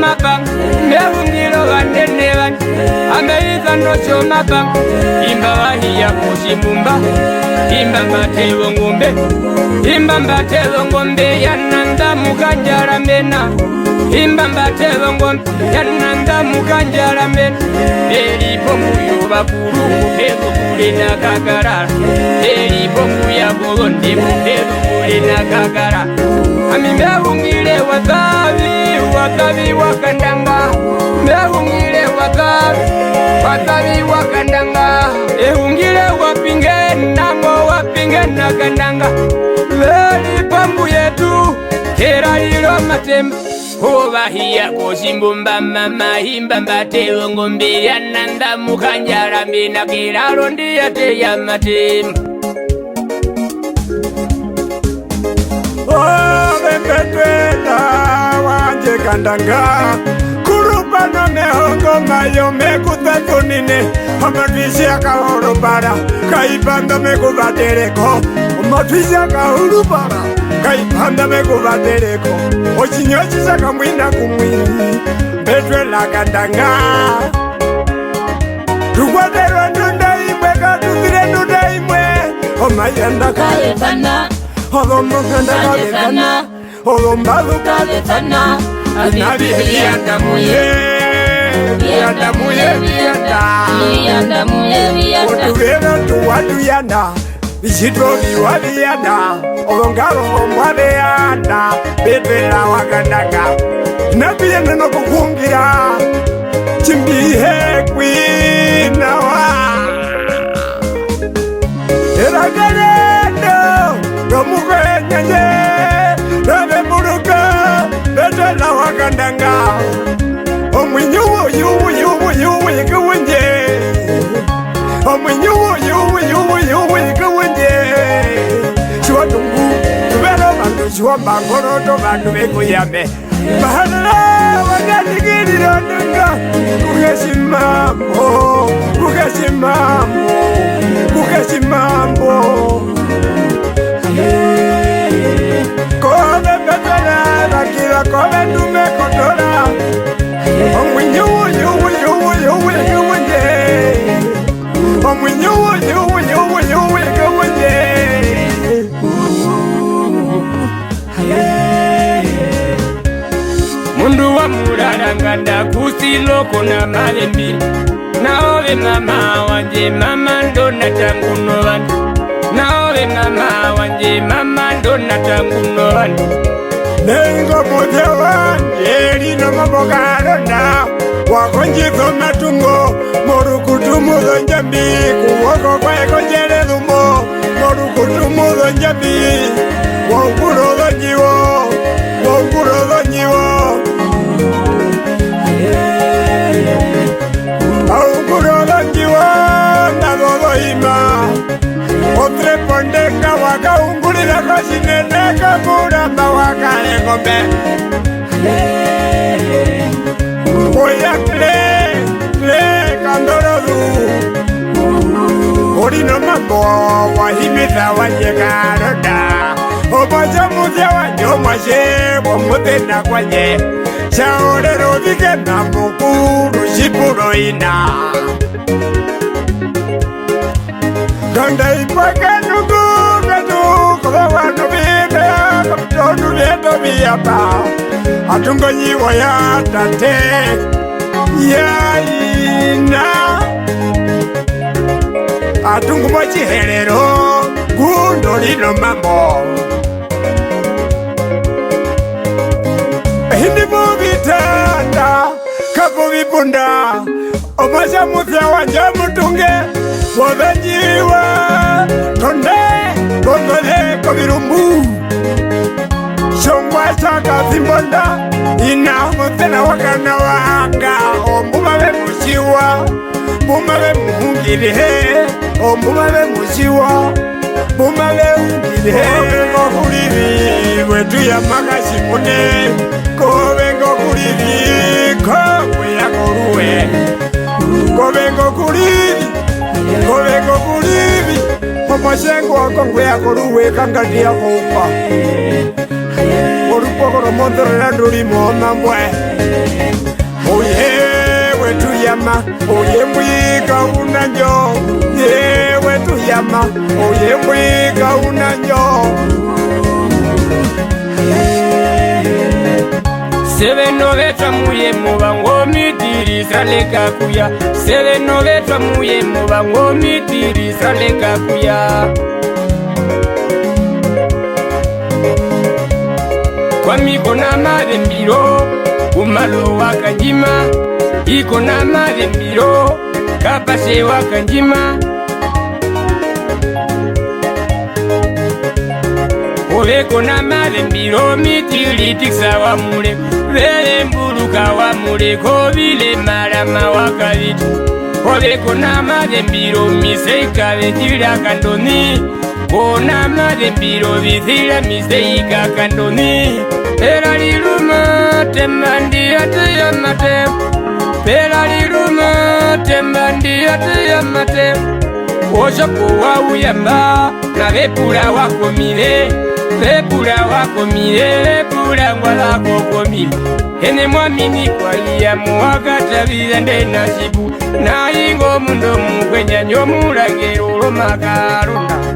choma bang mehungiro vanene van ameiza ndo choma bang imba vahiya kushimumba imba mbatevo ngombe imba mbatevo ngombe yananda mukanjara mena imba mbatevo ngombe yananda mukanjara mena elipo muyo bakuru mupevo kulina kagara elipo muya bogonde mupevo kulina kagara amimehungile watavi wakandanga mehungile watavi wakandanga ehungile wapinge namo wapinge nakandanga veli pambu yetu kera lilo matemba ovahiya kosimbumba mama himba mbatevo ngombe yananda mukanjara mbina kiralo ndiyate ya matemba Bembetwela wanje kandanga kurupano mehongo mayo mekutatunine amatwisi akahoro para kaipanda mekuvatereko amatwisi akahoro para kaipanda mekuvatereko ochinyochi chakamwina kumwini Betwela kandanga tukwaterwa ndunda imwe katutire ndunda imwe omayanda kalepana Ogomokanda kalefana, ogombalu kalefana, anabi hiyanda muye, hiyanda muye hiyanda, otugera tuwaduyanda, ishito biwadiyanda, ogongaro gombade yanda, Betwela wakandanga, nabiyanda no kukungira, chimbihe kwinawa, eragarendo. Kamuka nyanye, rabe muruka, Betwela wakandanga. Omwinyu yuwenje. Omwinyu yuwenje. Shwa tungu, tubero bantu shwa bangoro to bantu bekuyame. Bahala wakatikiri ndunga, kukesimambo. Kobe Betwela bakira kobe dume kotora omwinyu yuwenje omwinyu yuwenje mundu wa mularanganda kusiloko na malembi naove mama wanje mama ndona tanguno vandu naove mama wanje mama ndona tanguno vandu nengo moja wanje lino mabogarona wakonjizo matungo morukutu muzo njambi kuwoko kweko njerezumo morukutu muzo njambi wongurozo njiwo augurozo njiwo nagogo ima otre pondeka waka ungulila koshineneka muramba wakale ngombe oya kle kandorozu olino mambo wahimiza wanyekaroda omoja muzya wanje omwashe womutenda kwanye shaorero vikena mukuru shipulo ina Ganda ipake nungu vetu Kola wano vibe Kapitonu vieto viapa Atungo nyiwa ya tate Ya ina Atungo mochi helero Gundo lino mambo Hindi muvitanda Kapo vipunda Omasha muthya wanja mutunge Wavenjiwa Tonde Gondole kovirumbu Shongwa chaka zimbonda Ina mutena wakana wanga Ombumave mushiwa Bumave muhungirihe Ombumave mushiwa Bumave ungirihe Kohuliri Wetu ya makashimune Kovengo kuliri Kongwe ya koruwe Kovengo kuliri Omashengo wakongwe ya koruwe Kangati ya kupa Orupoko romondo Randuri mona mbwe tuyama oye mbwika unanjo yewe tuyama oye mbwika unanjo Seveno vetwa muye mubango mitirisa leka kuya Seveno vetwa muye mubango mitirisa leka kuya Kwa miko na madembiro Umalo wakanjima Iko na madembiro Kapase wakanjima Oveko na madembiro mitilitiksa wa mule Vele mbuluka wa mule kovile marama wakavitu Oveko na madembiro miseika vetila kandoni Kona madembiro vithila miseika kandoni Pela liruma tembandi ate ya mate Pela liruma tembandi ate ya mate Oshopo wa uyamba na vepula wakomile Vepula wakomile, vepula ngwala kokomile Hene mwamini kwa liya muwakata vizende nasibu Na ingo mundo mkwenya nyomula gerolo makaruna